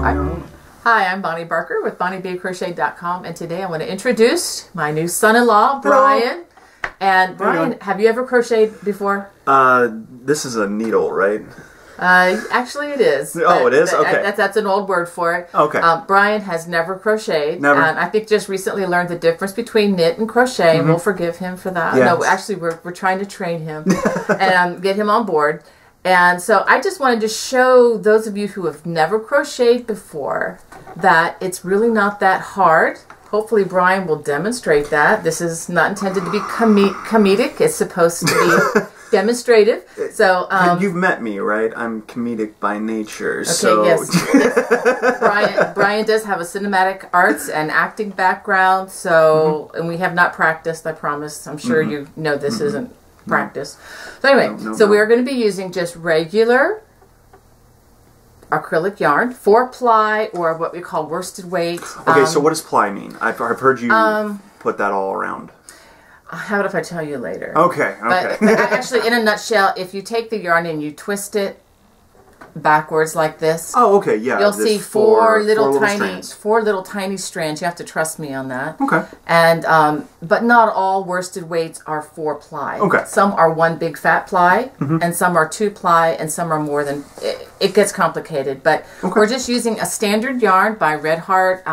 Hi, I'm Bonnie Barker with BonnieBCrochet.com, and today I want to introduce my new son-in-law, Brian. And Brian, have you ever crocheted before? This is a needle, right? Actually it is. Oh, it is? Okay. That's an old word for it. Okay. Brian has never crocheted. Never. And I think just recently learned the difference between knit and crochet, and we'll forgive him for that. Yes. No, actually we're trying to train him and get him on board. And so I just wanted to show those of you who have never crocheted before that it's really not that hard. Hopefully Brian will demonstrate that. This is not intended to be comedic. It's supposed to be demonstrative. So you've met me, right? I'm comedic by nature. Okay, so yes. Brian does have a cinematic arts and acting background, so and we have not practiced, I promise. I'm sure you know this isn't practice. So anyway, so we are going to be using just regular acrylic yarn, 4-ply, or what we call worsted weight. Okay, so what does ply mean? I've heard you put that all around. How about if I tell you later? Okay, okay. But actually, in a nutshell, if you take the yarn and you twist it backwards like this. Oh, okay, yeah. You'll see four little tiny strands. You have to trust me on that. Okay. And but not all worsted weights are 4-ply. Okay. Some are one big fat ply, and some are 2-ply, and some are more than. It gets complicated, but we're just using a standard yarn by Red Heart.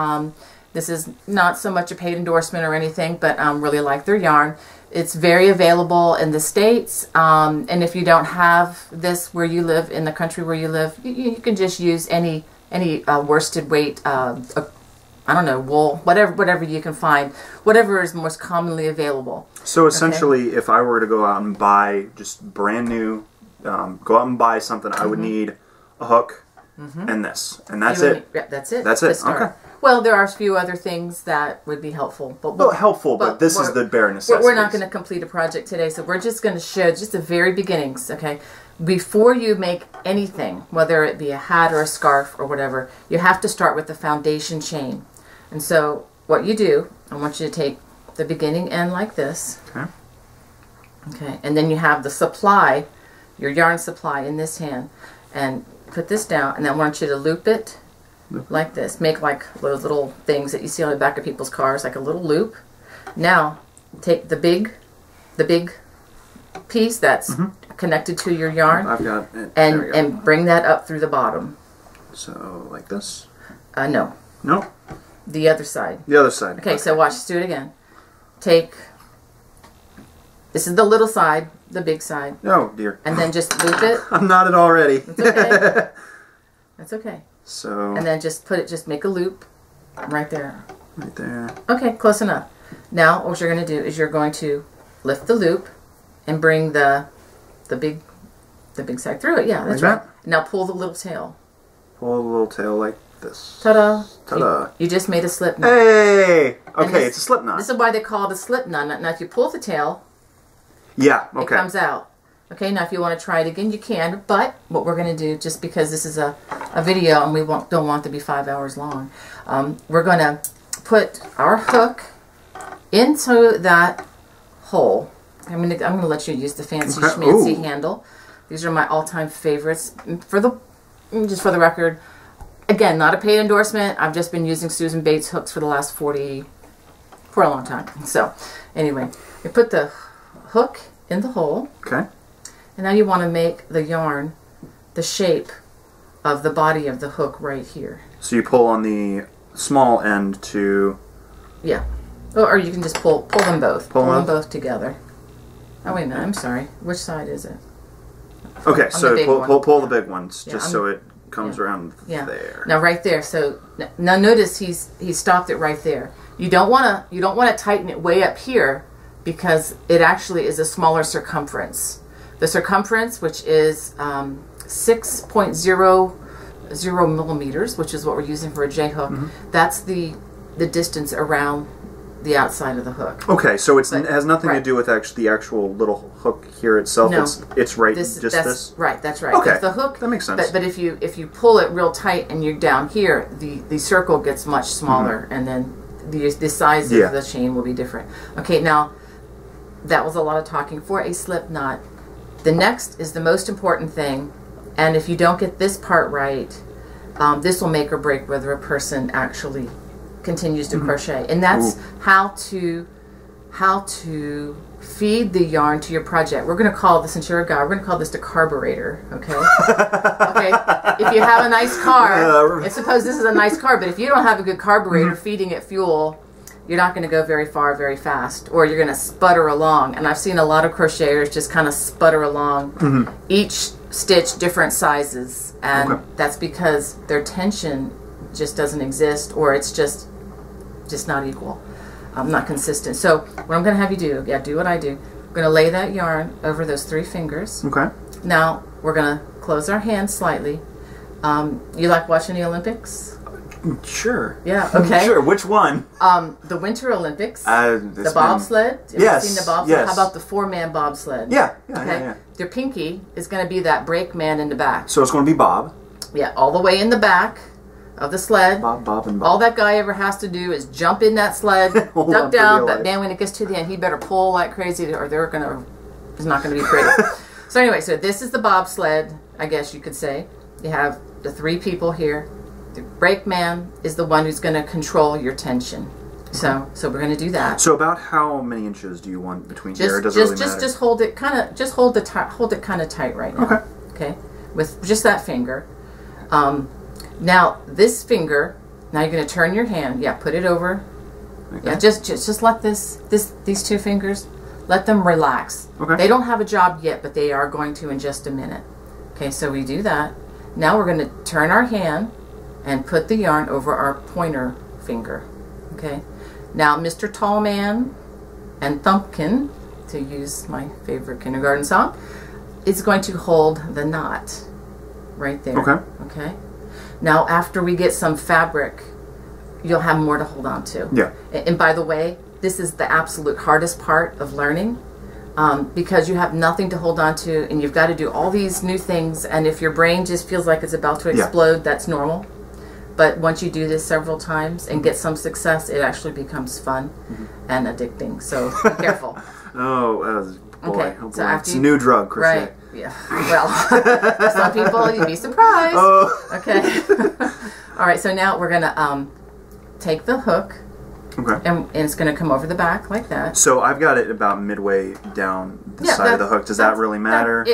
This is not so much a paid endorsement or anything, but really like their yarn. It's very available in the States, and if you don't have this where you live, in the country where you live, you can just use any worsted weight, I don't know, wool, whatever you can find, whatever is most commonly available. So essentially, if I were to go out and buy just brand new, go out and buy something, I would need a hook and this, and that's it. That's it. That's it. Okay. Well, there are a few other things that would be helpful. But this is the bare necessities. We're not going to complete a project today, so we're just going to show just the very beginnings, okay? Before you make anything, whether it be a hat or a scarf or whatever, you have to start with the foundation chain. And so what you do, I want you to take the beginning end like this. Okay. Okay, and then you have the supply, your yarn supply in this hand, and put this down, and I want you to loop it like this. Make like those little things that you see on the back of people's cars, like a little loop. Now, take the big piece that's connected to your yarn. I've got it. And bring that up through the bottom. So, like this? No. No? The other side. The other side. Okay, so watch, let's do it again. This is the little side, the big side. Oh, dear. And then just loop it. I'm knotted already. It's okay. That's okay. So. And then just make a loop right there. Right there. Okay, close enough. Now what you're going to do is you're going to lift the loop and bring the big side through it. Yeah, that's right. Now pull the little tail. Pull the little tail like this. Ta-da. Ta-da. You just made a slip knot. Hey! Okay, it's a slip knot. This is why they call it a slip knot. Now if you pull the tail, yeah, okay, it comes out. Okay, now if you want to try it again, you can, but what we're going to do, just because this is a video and we don't want it to be 5 hours long, we're going to put our hook into that hole. I'm going to let you use the fancy schmancy handle. These are my all-time favorites. Just for the record, again, not a paid endorsement. I've just been using Susan Bates hooks for a long time. So, anyway, you put the hook in the hole. Okay. And now you want to make the yarn the shape of the body of the hook right here. So you pull on the small end to... Yeah. Or you can just pull them both. Pull them both together. Oh, wait a minute. I'm sorry. Which side is it? Okay, so pull the big ones, just so it comes around there. Now right there. So now notice he stopped it right there. You don't want to tighten it way up here because it actually is a smaller circumference. The circumference, which is 6.00 millimeters, which is what we're using for a J hook, that's the distance around the outside of the hook. Okay, so it has nothing to do with the actual little hook here itself. No, it's right. This. Right, that's right. Okay, the hook, that makes sense. But if you pull it real tight and you're down here, the circle gets much smaller, and then the size of the chain will be different. Okay, now that was a lot of talking for a slip knot. The next is the most important thing, and if you don't get this part right, this will make or break whether a person actually continues to crochet. And that's how to feed the yarn to your project. We're going to call this, since you're a guy, we're going to call this the carburetor, okay? Okay, if you have a nice car, I suppose this is a nice car, but if you don't have a good carburetor feeding it fuel, you're not going to go very far very fast, or you're going to sputter along. And I've seen a lot of crocheters just kind of sputter along, each stitch different sizes, and that's because their tension just doesn't exist, or it's just not equal. Not consistent. So what I'm going to have you do, do what I do. We're going to lay that yarn over those 3 fingers. Okay. Now we're going to close our hands slightly. You like watching the Olympics? Sure. Yeah. Okay. Sure. Which one? The Winter Olympics. The bobsled. Have you seen the bobsled? Yes. How about the 4-man bobsled? Yeah. Okay. Their pinky is going to be that brake man in the back. So it's going to be Bob. Yeah, all the way in the back of the sled. Bob, and Bob. All that guy ever has to do is jump in that sled, duck down, but man, when it gets to the end, he better pull like crazy, or it's not gonna be pretty. So anyway, so this is the bobsled, I guess you could say. You have the 3 people here. The brake man is the one who's gonna control your tension. So we're gonna do that. So about how many inches do you want between here? Does it really matter? Just hold it kind of tight right now. Okay. Okay, with just that finger. Now this finger, now you're going to turn your hand. Yeah, put it over. Okay. Yeah, just let these 2 fingers, let them relax. Okay. They don't have a job yet, but they are going to in just a minute. Okay, so we do that. Now we're going to turn our hand and put the yarn over our pointer finger. Okay. Now Mr. Tallman and Thumpkin, to use my favorite kindergarten song, is going to hold the knot right there. Okay. Okay. Now, after we get some fabric, you'll have more to hold on to. Yeah. And by the way, this is the absolute hardest part of learning, because you have nothing to hold on to, and you've got to do all these new things. And if your brain just feels like it's about to explode, that's normal. But once you do this several times and get some success, it actually becomes fun and addicting. So be careful. Boy. Okay. Oh boy. So It's a new drug, crochet. Right. Yeah. Well, some people, you'd be surprised. Oh. Okay. All right. So now we're gonna take the hook. Okay. And it's gonna come over the back like that. So I've got it about midway down the side of the hook. Does that really matter?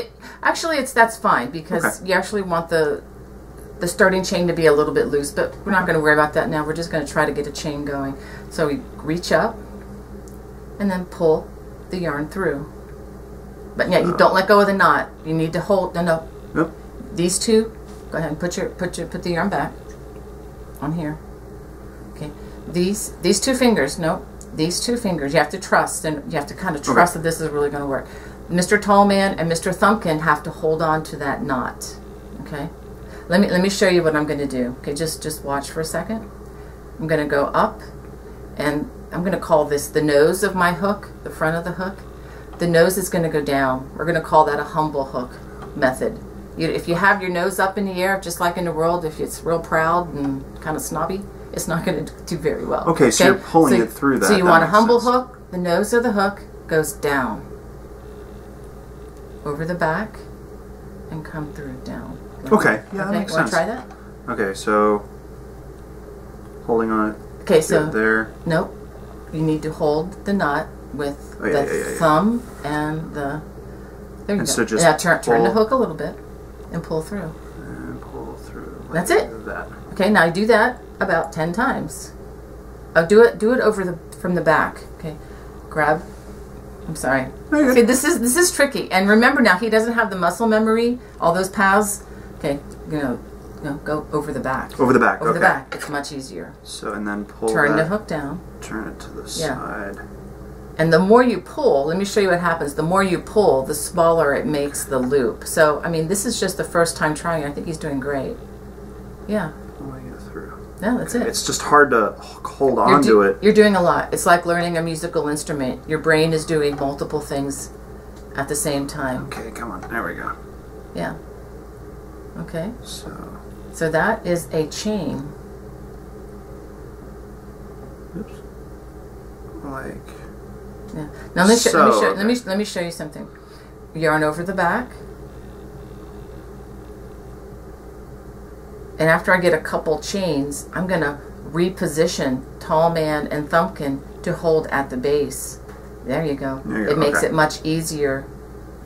That's fine, because you actually want the starting chain to be a little bit loose, but we're not going to worry about that now. We're just going to try to get a chain going. So we reach up and then pull the yarn through. But yeah, you don't let go of the knot. You need to hold. No. Yep. These 2. Go ahead and put the yarn back on here. Okay. These 2 fingers. No. These 2 fingers. You have to trust, and you have to kind of trust that this is really going to work. Mr. Tallman and Mr. Thumpkin have to hold on to that knot. Okay. Let me show you what I'm going to do. Okay. Just watch for a second. I'm going to go up, and I'm going to call this the nose of my hook, the front of the hook. The nose is going to go down. We're going to call that a humble hook method. If you have your nose up in the air, just like in the world, if it's real proud and kind of snobby, it's not going to do very well. Okay, so you're pulling it through that. So you want a humble hook. The nose of the hook goes down over the back and come through down. Okay, yeah, that makes sense. Want to try that? Okay, so holding on it. Okay, so there. Nope. You need to hold the knot with the thumb and the. There you go. So just turn the hook a little bit and pull through. And pull through. That's it. That. Okay, now do that about 10 times. Do it over from the back. Okay, grab. I'm sorry. Okay, this is tricky. And remember now, he doesn't have the muscle memory. All those paths. Okay, go over the back. Over the back. Over the back. It's much easier. So and then pull. Turn the hook down. Turn it to the side. And the more you pull, let me show you what happens. The more you pull, the smaller it makes the loop. So I mean, this is just the first time trying. I think he's doing great. Yeah. Yeah, that's it. It's just hard to hold on to it. You're doing a lot. It's like learning a musical instrument. Your brain is doing multiple things at the same time. Okay, come on. There we go. Yeah. Okay. So that is a chain. Oops. Like. Yeah. Now let me show you something. Yarn over the back. And after I get a couple chains, I'm going to reposition Tall Man and Thumbkin to hold at the base. There you go. It makes it much easier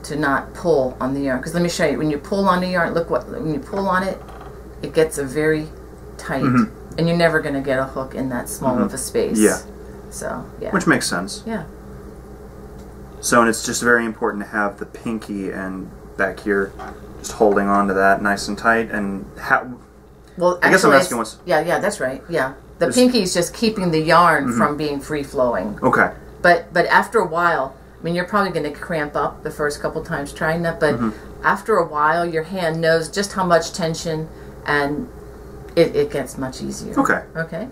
to not pull on the yarn. Because let me show you, when you pull on the yarn, look what, when you pull on it, it gets a very tight. And you're never going to get a hook in that small of a space. Yeah. So, yeah. Which makes sense. Yeah. So, and it's just very important to have the pinky and back here just holding on to that nice and tight. And well, I guess I'm asking what's... Yeah, that's right. Yeah. The pinky is just keeping the yarn from being free-flowing. Okay. But after a while, I mean, you're probably going to cramp up the first couple times trying that, but after a while, your hand knows just how much tension, and it gets much easier. Okay. Okay?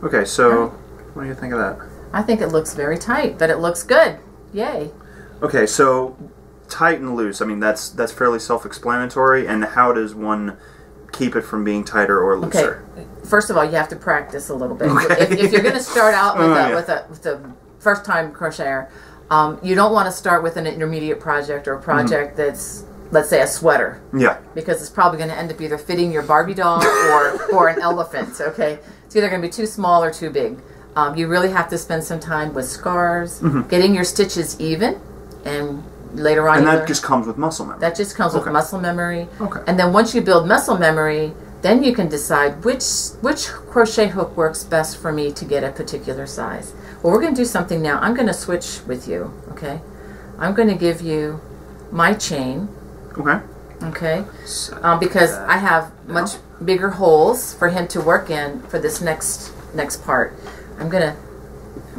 Okay, so what do you think of that? I think it looks very tight, but it looks good. Yay. Okay, so tight and loose, I mean, that's fairly self-explanatory, and how does one keep it from being tighter or looser? Okay. First of all, you have to practice a little bit. If you're going to start out with a first-time crocheter, you don't want to start with an intermediate project or a project that's, let's say, a sweater. Yeah. Because it's probably going to end up either fitting your Barbie doll or an elephant, okay? It's either going to be too small or too big. You really have to spend some time with scarves, getting your stitches even, and later on... And that just comes with muscle memory. That just comes with muscle memory. Okay. And then once you build muscle memory, then you can decide which crochet hook works best for me to get a particular size. Well, we're going to do something now. I'm going to switch with you, okay? I'm going to give you my chain. Okay. Okay? Because I have much bigger holes for him to work in for this next part. I'm gonna,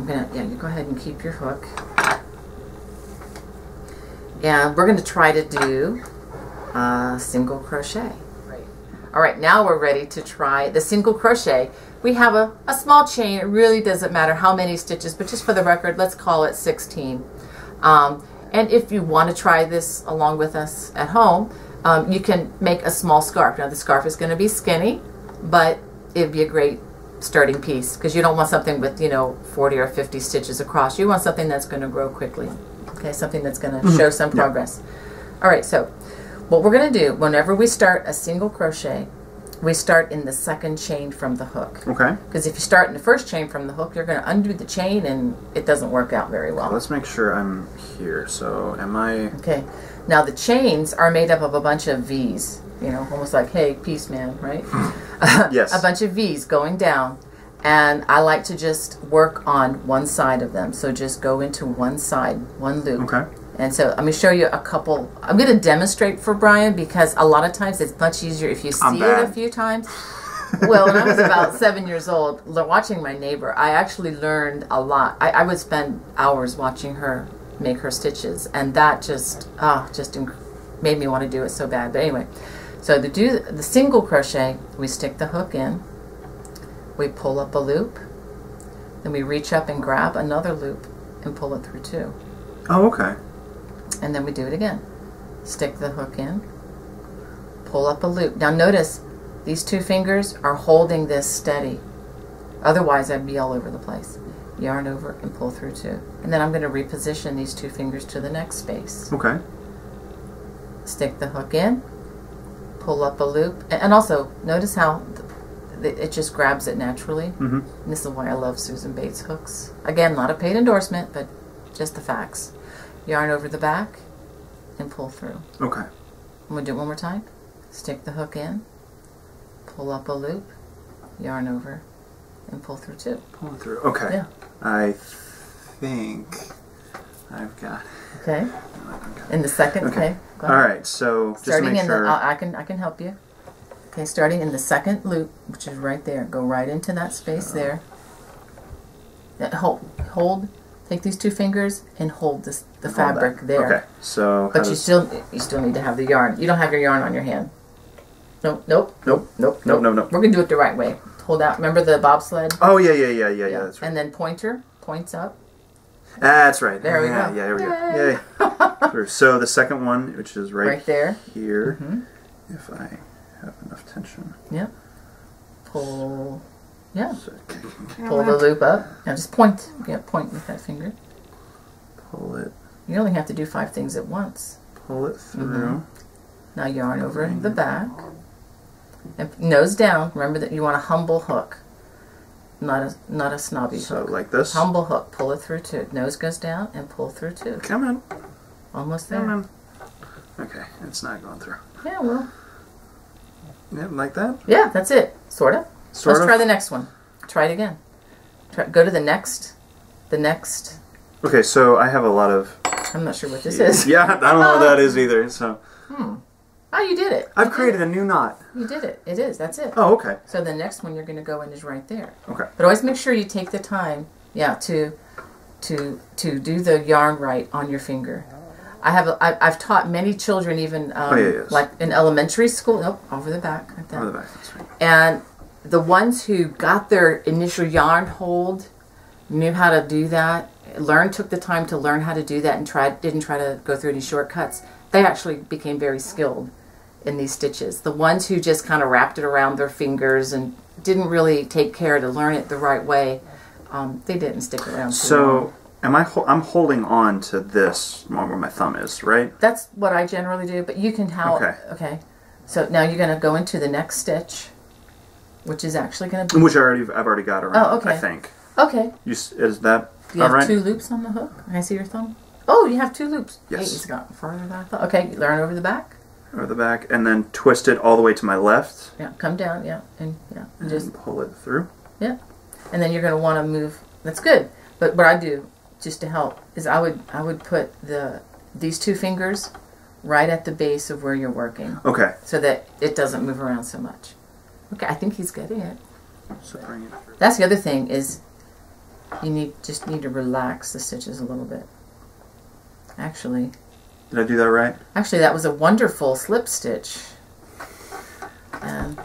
yeah, you go ahead and keep your hook. And we're going to try to do single crochet. All right, now we're ready to try the single crochet. We have a small chain. It really doesn't matter how many stitches, but just for the record, let's call it 16. And if you want to try this along with us at home, you can make a small scarf. Now the scarf is going to be skinny, but it'd be a great starting piece because you don't want something with 40 or 50 stitches across. You want something that's going to grow quickly. Okay, something that's going to show some progress. All right, so what we're going to do, whenever we start a single crochet, we start in the second chain from the hook. Okay. Because if you start in the first chain from the hook, you're going to undo the chain and it doesn't work out very well. Let's make sure I'm here. So am I... Okay. Now the chains are made up of a bunch of V's. Almost like, hey, peace man, right? Yes. A bunch of V's going down. And I like to just work on one side of them. So just go into one side, one loop. Okay. And so let me show you a couple. I'm going to demonstrate for Brian because a lot of times it's much easier if you see it a few times. Well, when I was about 7 years old, watching my neighbor, I actually learned a lot. I would spend hours watching her make her stitches, and that just made me want to do it so bad. But anyway, so to do the single crochet, we stick the hook in, we pull up a loop, then we reach up and grab another loop and pull it through too. Oh, okay. And then we do it again. Stick the hook in, pull up a loop. Now notice these two fingers are holding this steady. Otherwise I'd be all over the place. Yarn over and pull through two. And then I'm going to reposition these two fingers to the next space. Okay. Stick the hook in, pull up a loop, and also notice how it just grabs it naturally. And this is why I love Susan Bates hooks. Again, not a paid endorsement, but just the facts. Yarn over the back and pull through. Okay. I'm going to do it one more time. Stick the hook in, pull up a loop, yarn over, and pull through two. Pull through. Okay. Yeah. I think I've got. Okay. In the second. Okay. Go All ahead. right. So just starting to make sure. I can help you. Okay. Starting in the second loop, which is right there. Go right into that space there. Hold. Take these two fingers and hold the fabric there. Okay. So. But you still need to have the yarn. You don't have your yarn on your hand. Nope. We're gonna do it the right way. Hold out. Remember the bobsled? Oh yeah. That's right. And then pointer points up. That's right. There we go. Yeah, there we go. Yay. So the second one, which is right there here, if I have enough tension. Yep. Pull. Yeah. So, pull the loop up. Now just point. Yeah, point with that finger. Pull it. You only have to do 5 things at once. Pull it through. Now yarn over the back. And nose down. Remember that you want a humble hook, not a snobby hook. So like this? Humble hook. Pull it through 2. Nose goes down and pull through 2. Come on. Almost there. Come on. Okay, it's not going through. Yeah, well. Yeah, like that? Yeah, that's it. Sort of. Sort Let's of? try the next one. Try it again. Go to the next. The next. Okay, so I have a lot of... I'm not sure what this is. Yeah, I don't know what that is either, so... Oh, you did it. I've created a new knot. You did it. It is. That's it. Oh, okay. So the next one you're going to go in is right there. Okay. But always make sure you take the time, to do the yarn right on your finger. I've taught many children even yes. like in elementary school. Nope, over the back. Like that. Over the back, that's right. And the ones who got their initial yarn hold, knew how to do that, took the time to learn how to do that, and didn't try to go through any shortcuts. They actually became very skilled in these stitches. The ones who just kind of wrapped it around their fingers and didn't really take care to learn it the right way, they didn't stick around too long. I'm holding on to this where my thumb is, right? That's what I generally do, but you can help. Okay. So now you're going to go into the next stitch, which is actually going to be... Which I've already got around, oh, okay. I think. Okay. Is that Do you have right? 2 loops on the hook? Can I see your thumb? Oh, you have 2 loops. Yes. Hey, it's gotten further than I thought. Okay, learn over the back. Over the back, and then twist it all the way to my left. Yeah, come down, yeah. And just pull it through. Yeah. And then you're going to want to move. That's good. But what I do, just to help, is I would put these 2 fingers right at the base of where you're working. Okay. So that it doesn't move around so much. Okay, I think he's getting it. So bring it through. That's the other thing is you just need to relax the stitches a little bit. Actually, did I do that right? Actually, that was a wonderful slip stitch. Yeah,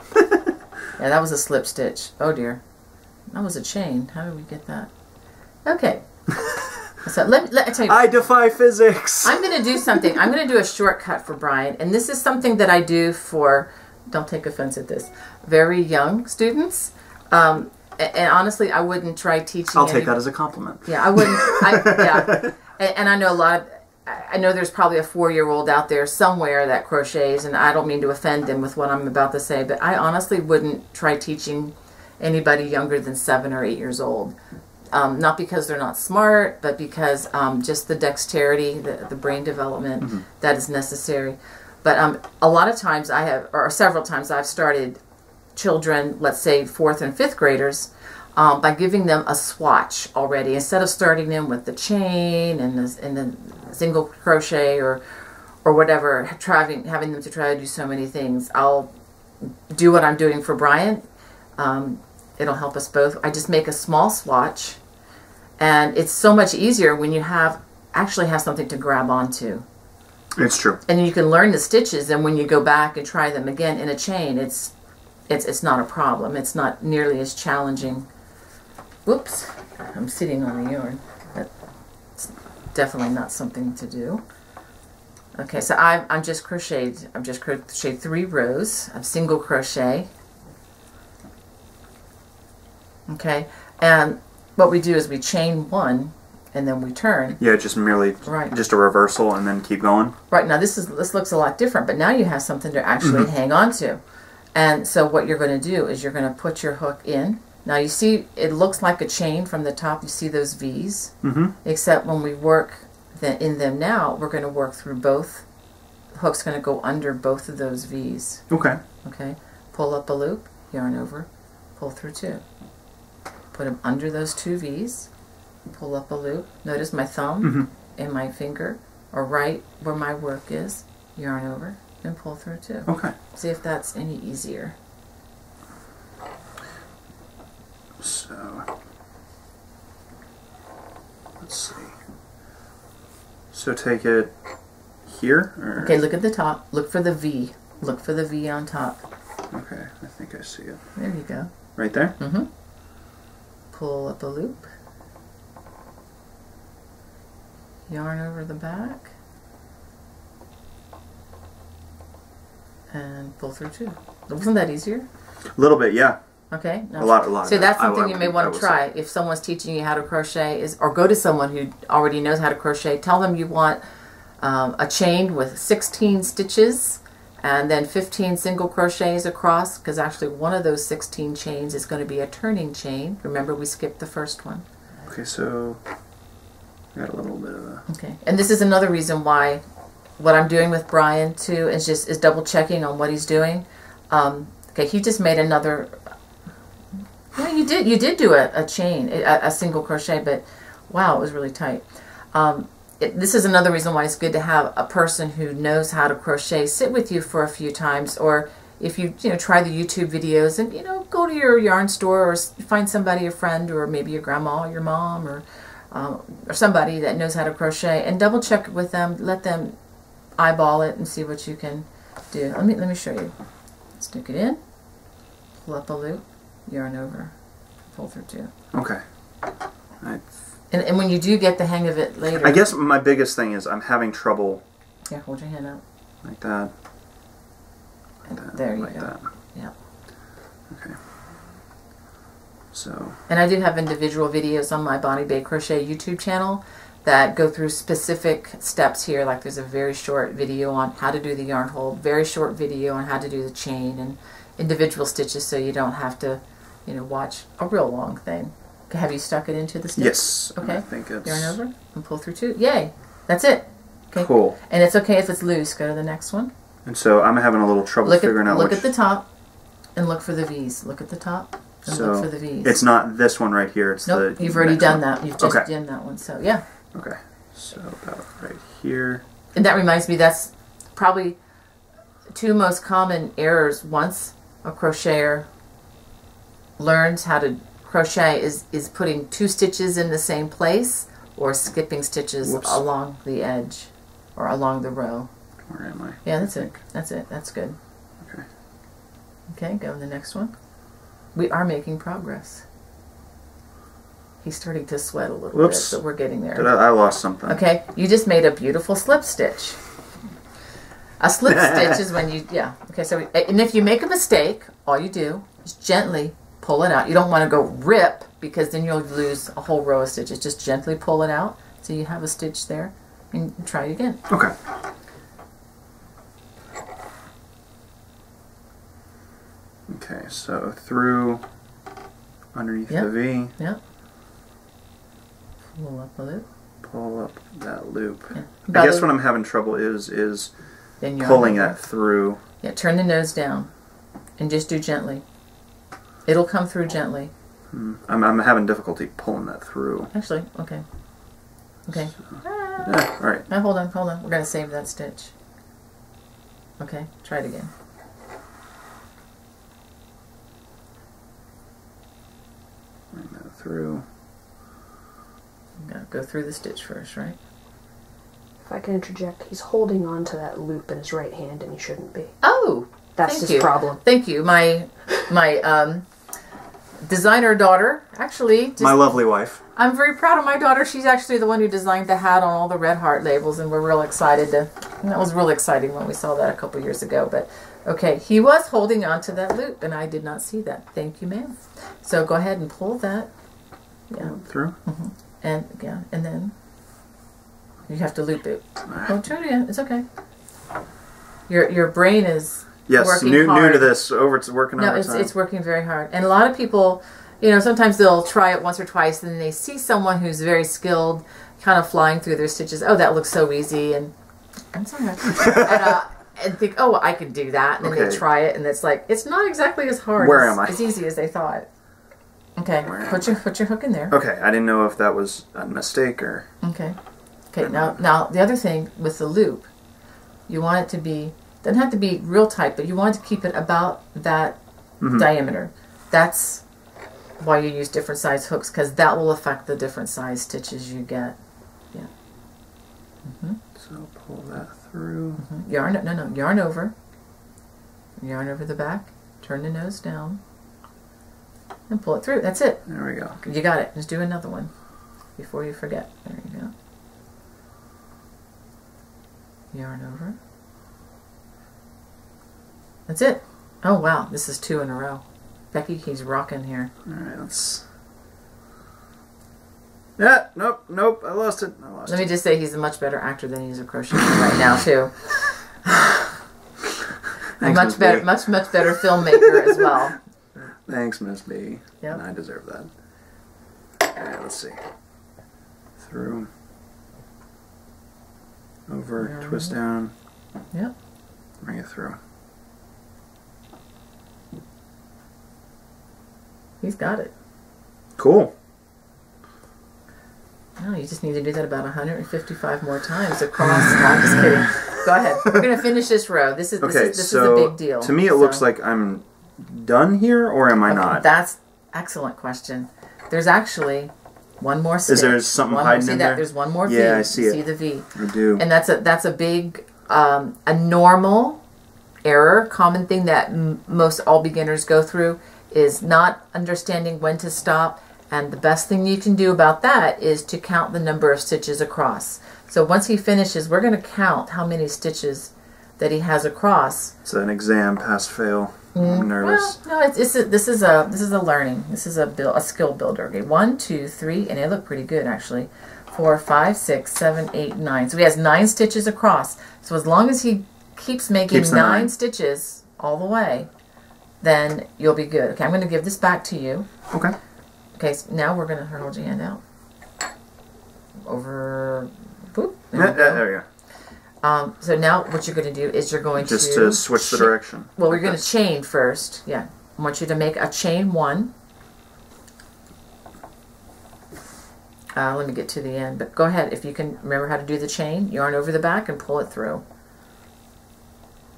that was a slip stitch. Oh dear. That was a chain. How did we get that? Okay. So let me tell you. I defy physics. I'm going to do something. I'm going to do a shortcut for Brian. And this is something that I do for, don't take offense at this, very young students. And honestly, I wouldn't try teaching. I'll take that as a compliment. Yeah, I wouldn't. Yeah. And I know I know there's probably a 4-year-old out there somewhere that crochets, and I don't mean to offend them with what I'm about to say, but I honestly wouldn't try teaching anybody younger than 7 or 8 years old. Not because they're not smart, but because just the dexterity, the brain development that is necessary. But a lot of times or several times I've started children, let's say 4th and 5th graders, by giving them a swatch already. Instead of starting them with the chain and the single crochet or whatever, having them to try to do so many things, I'll do what I'm doing for Brian. It'll help us both. I just make a small swatch, and it's so much easier when you actually have something to grab onto. It's true. And you can learn the stitches, and when you go back and try them again in a chain, it's not a problem. It's not nearly as challenging. Whoops, I'm sitting on the yarn. That's definitely not something to do. Okay, so I've just crocheted 3 rows of single crochet. Okay, and what we do is we chain 1 and then we turn. Yeah, just merely just a reversal and then keep going. Right, now this looks a lot different, but now you have something to actually hang on to. And so what you're going to do is you're going to put your hook in. Now you see it looks like a chain from the top. You see those V's? Except when we work in them now, we're going to work through both. The hook's going to go under both of those V's. Okay. Okay, pull up a loop, yarn over, pull through 2. Put them under those 2 V's, pull up a loop. Notice my thumb and my finger are right where my work is. Yarn over and pull through 2. Okay. See if that's any easier. So, let's see. So take it here? Or? Okay, look at the top. Look for the V. Look for the V on top. Okay, I think I see it. There you go. Right there? Pull up a loop. Yarn over the back. And pull through 2. Wasn't that easier? A little bit, yeah. Okay. A lot. So that's something you may want to try. If someone's teaching you how to crochet, or go to someone who already knows how to crochet, tell them you want a chain with 16 stitches and then 15 single crochets across, because actually one of those 16 chains is going to be a turning chain. Remember, we skipped the first one. Okay, so I got a little bit of a... Okay, and this is another reason why what I'm doing with Brian too is double checking on what he's doing. Okay, he just made another... Yeah, you did do a chain, a single crochet, but wow, it was really tight. This is another reason why it's good to have a person who knows how to crochet sit with you for a few times, or if you try the YouTube videos and go to your yarn store or find somebody, a friend, or maybe your grandma or your mom or somebody that knows how to crochet, and double check with them. Let them eyeball it and see what you can do. Let me show you. Stick it in, pull up a loop, yarn over, pull through two. Okay. And when you do get the hang of it later... I guess my biggest thing is I'm having trouble... Yeah, hold your hand up. Like that. Like that. There you like go. That. Yeah. Okay. So... And I do have individual videos on my Bonnie Bay Crochet YouTube channel that go through specific steps here. Like there's a very short video on how to do the yarn hold, very short video on how to do the chain, and individual stitches so you don't have to, watch a real long thing. Okay, have you stuck it into the stitch? Yes. Okay. I think it's... Yarn over and pull through two. Yay! That's it. Okay. Cool. And it's okay if it's loose. Go to the next one. And so I'm having a little trouble figuring out Look at the top and look for the V's. Look at the top and look for the V's. It's not this one right here. It's nope, the you've already done one. that. You've just done that one. So, yeah. Okay. So about right here. And that reminds me, that's probably two most common errors once a crocheter learns how to crochet is putting two stitches in the same place or skipping stitches along the edge or along the row. Where am I? Yeah, that's it. That's it. That's good. Okay. Okay, go to the next one. We are making progress. He's starting to sweat a little bit, but we're getting there. I lost something. Okay, you just made a beautiful slip stitch. A slip stitch is when you, okay, so, and if you make a mistake, all you do is gently pull it out. You don't want to go rip, because then you'll lose a whole row of stitches. Just gently pull it out so you have a stitch there, and try it again. Okay. Okay, so through underneath the V. Yep. Pull up a loop. Pull up that loop. Yeah. I guess what I'm having trouble is pulling that through. Yeah, turn the nose down and just do gently. It'll come through gently. I'm having difficulty pulling that through. Actually, okay. Okay. So, yeah, all right. Now hold on. We're going to save that stitch. Okay, try it again. Bring that through. You got to go through the stitch first, right? If I can interject, he's holding on to that loop in his right hand, and he shouldn't be. Oh, that's his problem. Thank you. My designer daughter, actually. My lovely wife. I'm very proud of my daughter. She's actually the one who designed the hat on all the Red Heart labels, and we're real excited to. And that was really exciting when we saw that a couple years ago. But okay, he was holding on to that loop, and I did not see that. Thank you, ma'am. So go ahead and pull that. Yeah. Pull it through. Mm-hmm. And then you have to loop it. Oh, turn it in. It's okay. Your brain is working new hard. to this. It's working No, overtime. it's working very hard. And a lot of people, sometimes they'll try it once or twice, and then they see someone who's very skilled, kind of flying through their stitches. Oh, that looks so easy, and I'm sorry, and think, oh, I could do that. And then they try it, and it's like it's not exactly as hard. Where am I? As easy as they thought. Okay, put your hook in there. Okay, I didn't know if that was a mistake or. Okay. Now the other thing with the loop, you want it to be, doesn't have to be real tight, but you want to keep it about that diameter. That's why you use different size hooks, because that will affect the different size stitches you get. Yeah. So pull that through. Yarn over. Yarn over the back. Turn the nose down. And pull it through. That's it. There we go. You got it. Just do another one before you forget. There you go. Yarn over. That's it. Oh wow, this is 2 in a row. Becky, he's rocking here. Alright, let's... Yeah, nope, I lost it. Let me just say he's a much better actor than he is a crocheter right now, too. Thanks, much Miss better, B. much better filmmaker as well. Thanks, Miss B. Yep. And I deserve that. Okay, let's see. Through. Over, twist down. Yep. Bring it through. He's got it. Cool. No, you just need to do that about 155 more times across. No, I'm just kidding. Go ahead. We're going to finish this row. This is a big deal. To me, it looks like I'm done here, or am I not? That's excellent question. There's actually one more stitch. Is there something hiding in there? There's one more V. Yeah, I see it. See the V. I do. And that's a big, a normal error, common thing that most all beginners go through is not understanding when to stop. And the best thing you can do about that is to count the number of stitches across. So once he finishes, we're going to count how many stitches that he has across. It's an exam, pass, fail. I'm nervous. Well, no, this is a learning. This is a skill builder. Okay, 1, 2, 3, and they look pretty good actually. 4, 5, 6, 7, 8, 9. So he has 9 stitches across. So as long as he keeps making 9 stitches all the way, then you'll be good. Okay, I'm going to give this back to you. Okay. Okay, so now we're going to hold your hand out. Over, boop. There you go. So now what you're going to do is you're going just to switch the direction. Well, we're going to chain first. Yeah. I want you to make a chain 1. Let me get to the end. But go ahead. If you can remember how to do the chain, yarn over the back and pull it through.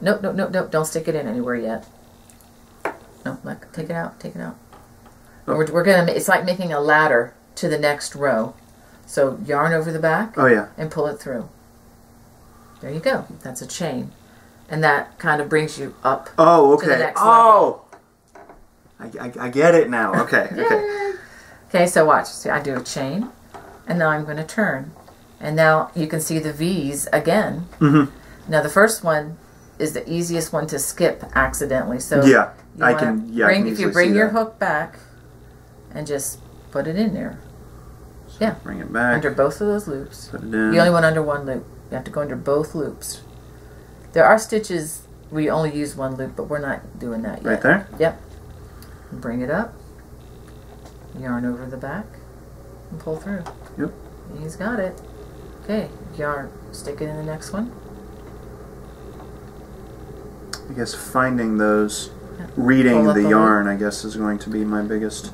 Nope, nope, nope, nope. Don't stick it in anywhere yet. No, look, take it out, take it out. Oh. We're gonna. It's like making a ladder to the next row. So yarn over the back. Oh yeah. And pull it through. There you go. That's a chain, and that kind of brings you up. Oh, okay. To the next level. I get it now. Okay. Okay. Okay. So watch. See, I do a chain, and now I'm going to turn, and now you can see the V's again. Mm-hmm. Now the first one is the easiest one to skip accidentally. So yeah, I can. Yeah, if you bring your hook back, and just put it in there. So yeah. Bring it back. Under both of those loops. Put it in. You only went under one loop. You have to go under both loops. There are stitches where you only use one loop, but we're not doing that yet. Right there? Yep. Bring it up. Yarn over the back. And pull through. Yep. He's got it. Okay. Yarn. Stick it in the next one. I guess finding those, reading the yarn, I guess, is going to be my biggest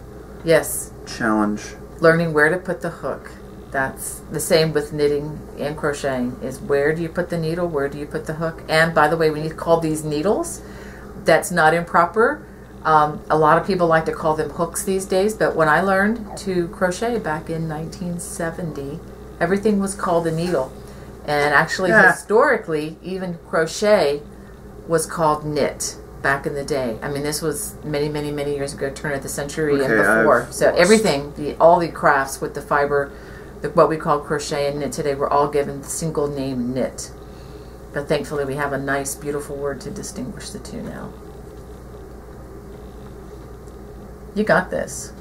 challenge. Learning where to put the hook. That's the same with knitting and crocheting, is where do you put the needle, where do you put the hook. And by the way, when you call these needles, that's not improper. A lot of people like to call them hooks these days, but when I learned to crochet back in 1970, everything was called a needle. And actually, historically, even crochet was called knit back in the day. I mean, this was many, many, many years ago, turn of the century and before. So everything, all the crafts with the fiber, what we call crochet and knit today, were all given the single name knit. But thankfully, we have a nice, beautiful word to distinguish the two now. You got this.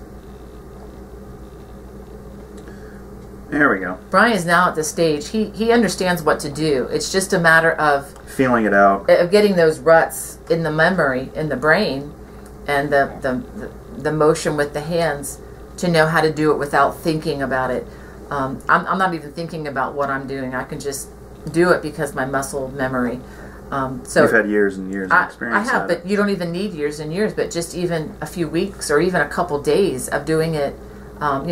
There we go. Brian is now at the stage. He understands what to do. It's just a matter of feeling it out, of getting those ruts in the memory, in the brain, and the motion with the hands to know how to do it without thinking about it. I'm not even thinking about what I'm doing. I can just do it because my muscle memory. So you've had years and years of experience. I have, but you don't even need years and years. But just even a few weeks or even a couple days of doing it,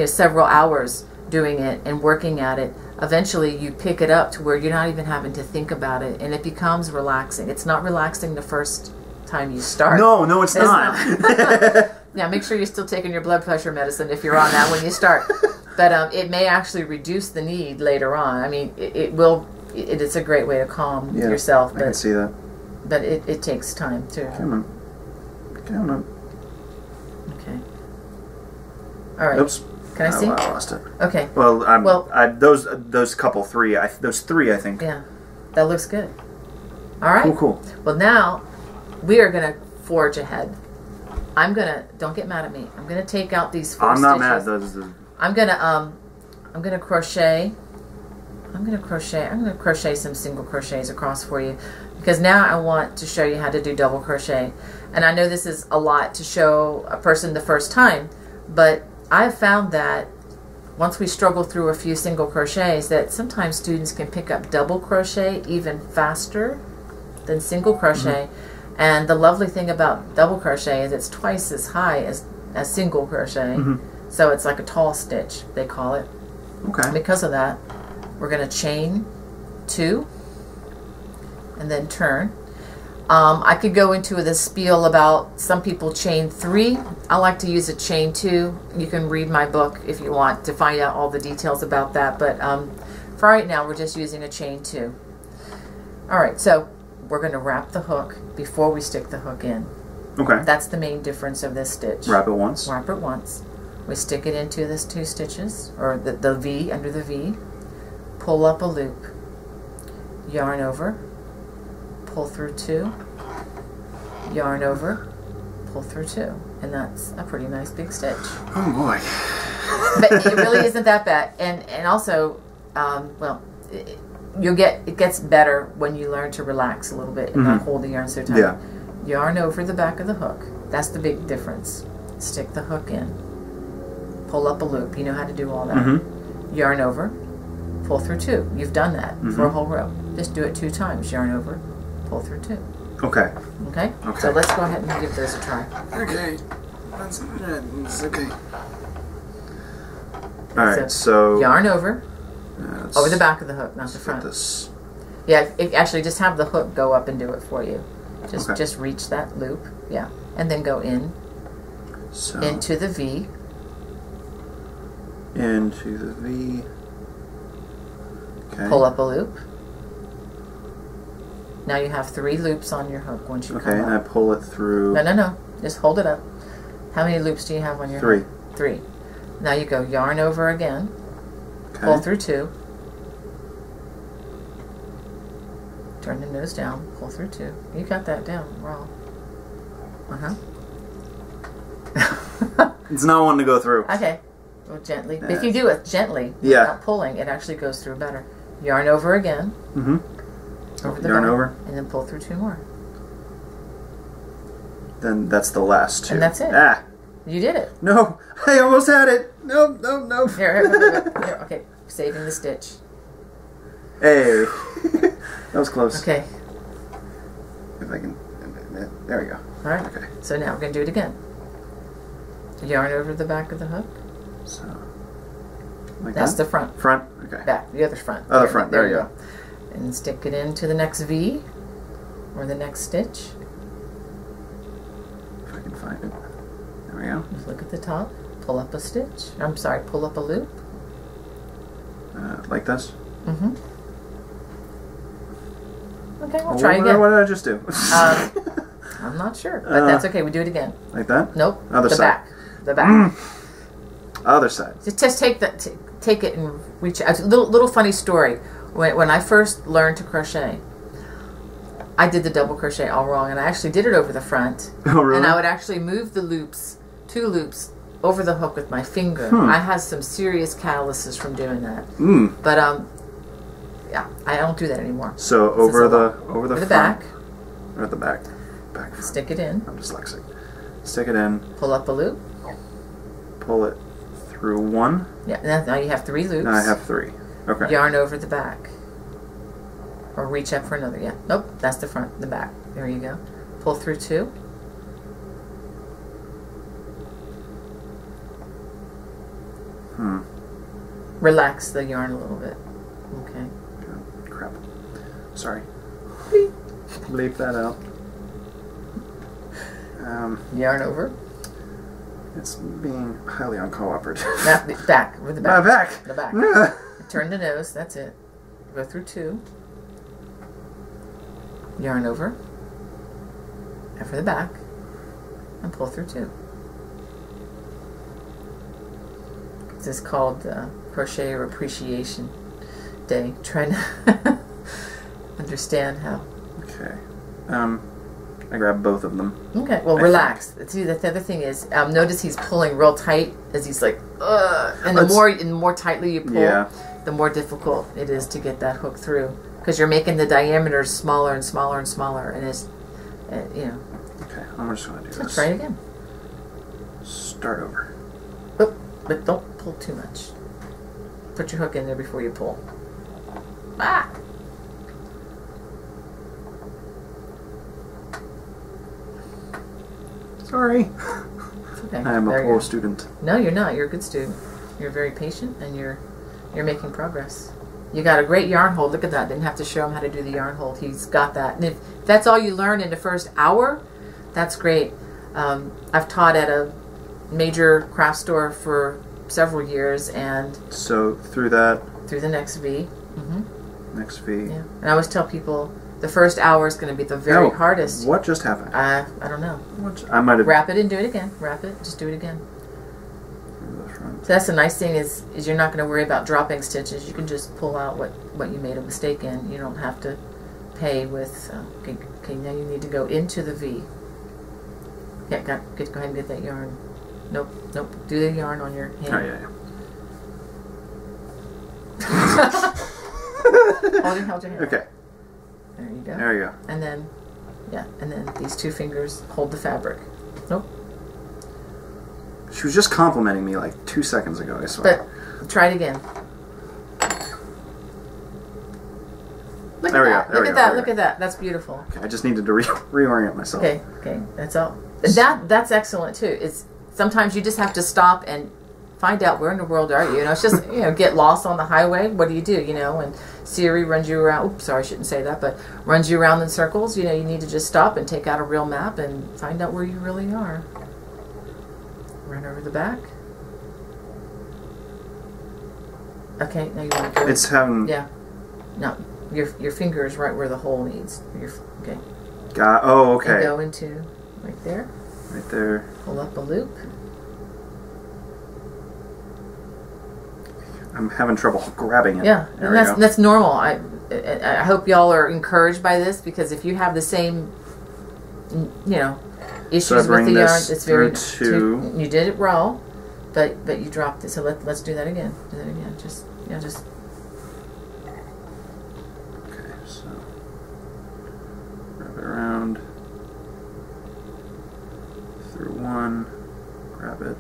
several hours doing it and working at it, eventually you pick it up to where you're not even having to think about it, and it becomes relaxing. It's not relaxing the first time you start. No, it's not. Yeah, make sure you're still taking your blood pressure medicine if you're on that when you start. But it may actually reduce the need later on. I mean, it will. It's a great way to calm yourself. But, I can see that. But it takes time too. Come on. Okay. All right. Oops. Can I see? I lost it. Okay. Well, those couple three, those three, I think. Yeah, that looks good. All right. Cool. Well, now we are gonna forge ahead. Don't get mad at me. I'm gonna take out these 4 I'm not stitches. mad. I'm gonna crochet I'm going to crochet some single crochets across for you, because now I want to show you how to do double crochet. And I know this is a lot to show a person the first time, but I've found that once we struggle through a few single crochets, that sometimes students can pick up double crochet even faster than single crochet. And the lovely thing about double crochet is it's twice as high as single crochet. So it's like a tall stitch, they call it. Okay. Because of that, we're going to chain 2 and then turn. I could go into this spiel about some people chain 3. I like to use a chain 2. You can read my book if you want to find out all the details about that. But for right now, we're just using a chain 2. All right, so we're going to wrap the hook before we stick the hook in. Okay. That's the main difference of this stitch. Wrap it once. Wrap it once. We stick it into this 2 stitches, or the V, under the V. Pull up a loop. Yarn over. Pull through 2. Yarn over. Pull through 2. And that's a pretty nice big stitch. Oh boy. But it really isn't that bad. And also, well, it gets better when you learn to relax a little bit and not hold the yarn so tight. Yeah. Yarn over the back of the hook. That's the big difference. Stick the hook in. Pull up a loop. You know how to do all that. Yarn over. Pull through 2. You've done that for a whole row. Just do it 2 times. Yarn over. Pull through 2. Okay. Okay? Okay. So let's go ahead and give those a try. Okay. That's okay. Alright, so yarn over. Over the back of the hook, not the front. This. Yeah, actually just have the hook go up and do it for you. Okay. Just reach that loop. Yeah. And then go in. So Into the V. Into the V. Okay. Pull up a loop. Now you have 3 loops on your hook once you Okay, come and I up. pull it through. No. Just hold it up. How many loops do you have on your 3. hook? 3. Now you go yarn over again. Okay. Pull through 2. Turn the nose down. Pull through 2. You got that down wrong. It's not wanting to go through. Okay. Go gently. But if you do it gently, Yeah. without pulling, it actually goes through better. Yarn over again. Over the Yarn back, over. and then pull through 2 more. Then that's the last 2. And that's it. Ah! You did it. No! I almost had it! No. Here, okay. Saving the stitch. Hey! That was close. Okay. If I can. There we go. Alright. Okay. So now we're going to do it again. Yarn over the back of the hook. So. Like That's that? the front. Front? Okay. Back. The other front. Other front. There you go. And stick it into the next V or the next stitch. If I can find it. There we go. Just look at the top. Pull up a stitch. I'm sorry, pull up a loop. Like this? Okay, we'll try again. What did I just do? I'm not sure, but that's okay. We do it again. Like that? Nope. Other the side. back. The back. Other side. Just take it and reach. A little funny story. When I first learned to crochet, I did the double crochet all wrong, and I actually did it over the front. Oh, really? And I would actually move the loops, 2 loops, over the hook with my finger. I had some serious calluses from doing that. But yeah, I don't do that anymore. So over the front, back. Or at the back. Back front. Stick it in. I'm dyslexic. Stick it in. Pull up a loop. Pull it through 1. Yeah. Now you have 3 loops. Now I have 3. Okay. Yarn over the back. Or reach up for another. Yeah. Nope. That's the front. The back. There you go. Pull through 2. Relax the yarn a little bit. Okay. Oh, crap. Sorry. Bleep that out. Yarn over. It's being highly uncooperative. Now, back. Over the back. Back. The back. Turn the nose. That's it. Go through 2. Yarn over. After the back. And pull through 2. This is called Crochet Appreciation Day. Trying to understand how. Okay. I grab both of them. Okay, well, relax. See, the other thing is, notice he's pulling real tight as he's like, ugh. And the more tightly you pull, the more difficult it is to get that hook through, because you're making the diameters smaller and smaller and smaller, and it's, you know. Okay, I'm just going to do this. Try it again. Start over. Oh, but don't pull too much. Put your hook in there before you pull. Ah! Sorry. It's okay. I am a poor student. No, you're not. You're a good student. You're very patient, and you're making progress. You got a great yarn hold. Look at that. Didn't have to show him how to do the yarn hold. He's got that. And if that's all you learn in the first hour, that's great. I've taught at a major craft store for several years, and so through that, through the next V. Next V. Yeah. And I always tell people the first hour is going to be the very hardest. What just happened? I don't know. I might have. Wrap it and do it again. Wrap it. Just do it again. So that's the nice thing is you're not going to worry about dropping stitches. You can just pull out what you made a mistake in. You don't have to pay with. Okay, now you need to go into the V. Yeah, go ahead and get that yarn. Nope. Do the yarn on your hand. Oh yeah. Hold your hand. Okay. There you go. There you go. And then, yeah, and then these two fingers hold the fabric. Nope. She was just complimenting me like 2 seconds ago, I swear. But try it again. Look at that. Look at that. That's beautiful. Okay, I just needed to reorient myself. Okay. That's all. That's excellent too. It's sometimes you just have to stop and find out where in the world are you. You know, it's just get lost on the highway. What do? You know, and Siri runs you around. Oops, sorry, I shouldn't say that, but runs you around in circles. You know, you need to just stop and take out a real map and find out where you really are. Run over the back. Okay, now you want to go. It's having. Yeah. No, your finger is right where the hole needs. Okay. Oh, okay. And go into right there. Right there. Pull up a loop. I'm having trouble grabbing it. Yeah, and that's normal. I hope y'all are encouraged by this, because if you have the same, issues with the yarn, it's very you did it raw, but you dropped it. So let's do that again. Do that again. Just. Okay, so wrap it around through one, grab it.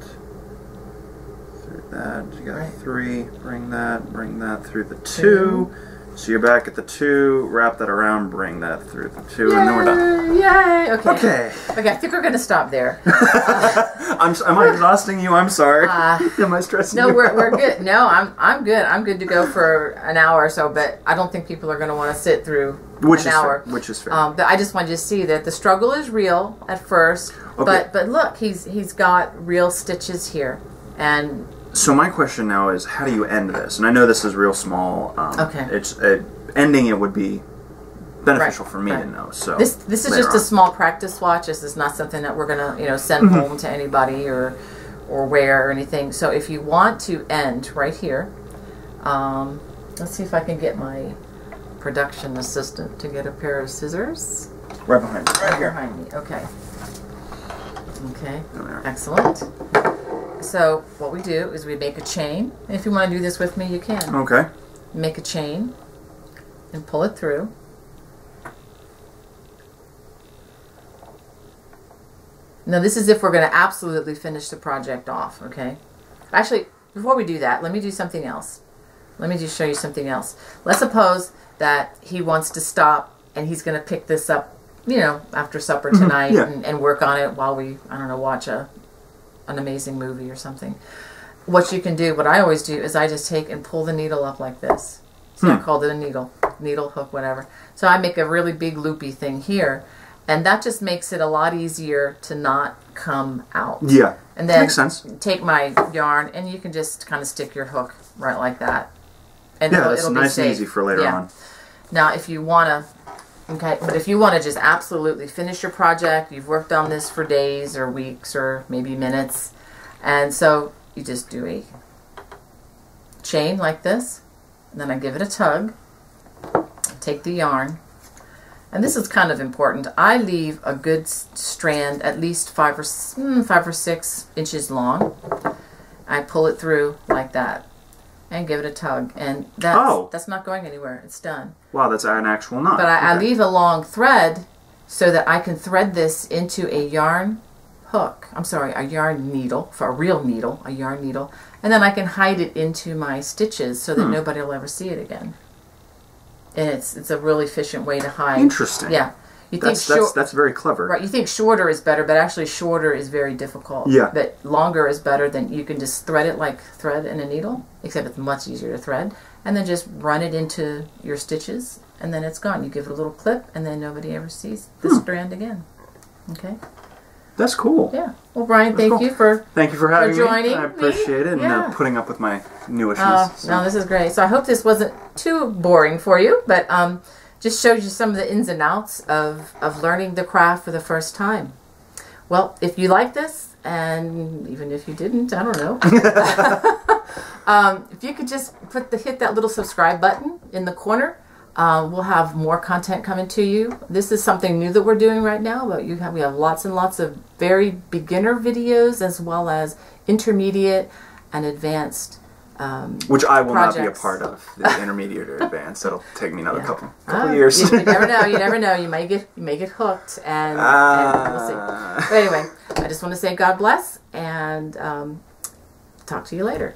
That you got 3. Bring that through the 2. So you're back at the 2. Wrap that around. Bring that through the 2, and then we're done. Yay! Okay. Okay. I think we're gonna stop there. Am I exhausting you? I'm sorry. Am I stressing you? No, we're good. No, I'm good. I'm good to go for an hour or so. But I don't think people are gonna want to sit through an hour. Which is fair. But I just wanted you to see that the struggle is real at first. Okay. But look, he's got real stitches here, and. So my question now is, how do you end this? And I know this is real small. Okay. It's ending it would be beneficial for me to know. So this is just a small practice swatch. This is not something that we're gonna send home to anybody or wear or anything. So if you want to end right here, let's see if I can get my production assistant to get a pair of scissors. Right behind me. Right behind me. Okay. Okay. Excellent. So what we do is we make a chain. And if you want to do this with me, you can. Okay. Make a chain and pull it through. Now this is if we're going to absolutely finish the project off, okay? Actually, before we do that, let me do something else. Let me just show you something else. Let's suppose that he wants to stop and he's going to pick this up, after supper tonight and work on it while we, watch an amazing movie or something. What you can do, what I always do, is I just take and pull the needle up like this. So I called it a needle hook, whatever. So I make a really big loopy thing here, and that just makes it a lot easier to not come out. Yeah, and then makes sense. Take my yarn, and you can just kind of stick your hook right like that. And it'll nice and easy for later on. Now, if you want to. Okay, but if you want to just absolutely finish your project, you've worked on this for days or weeks or maybe minutes, and so you just do a chain like this, and then I give it a tug, take the yarn, and this is kind of important. I leave a good strand at least 5 or 6 inches long. I pull it through like that. and give it a tug. And that's not going anywhere. It's done. Wow, that's an actual knot. But I leave a long thread so that I can thread this into a yarn hook. I'm sorry, a yarn needle, for a real needle, a yarn needle. And then I can hide it into my stitches so that nobody will ever see it again. And it's a really efficient way to hide. Interesting. Yeah. You think that's very clever. Right, you think shorter is better, but actually shorter is very difficult. Yeah. But longer is better than you can just thread it like thread in a needle, except it's much easier to thread. And then just run it into your stitches, and then it's gone. You give it a little clip, and then nobody ever sees the strand again. Okay? That's cool. Yeah. Well, Brian, thank you for having joining me. I appreciate it, and putting up with my newishness. No, this is great. So I hope this wasn't too boring for you, but just showed you some of the ins and outs of learning the craft for the first time. Well, if you like this, and even if you didn't, I don't know. If you could just hit that little subscribe button in the corner, we'll have more content coming to you. This is something new that we're doing right now, but we have lots and lots of very beginner videos as well as intermediate and advanced which I will projects. not be a part of, the intermediate or advanced. That'll take me another couple years. You never know. You never know. You may get hooked, and we'll see. But anyway, I just want to say God bless, and talk to you later.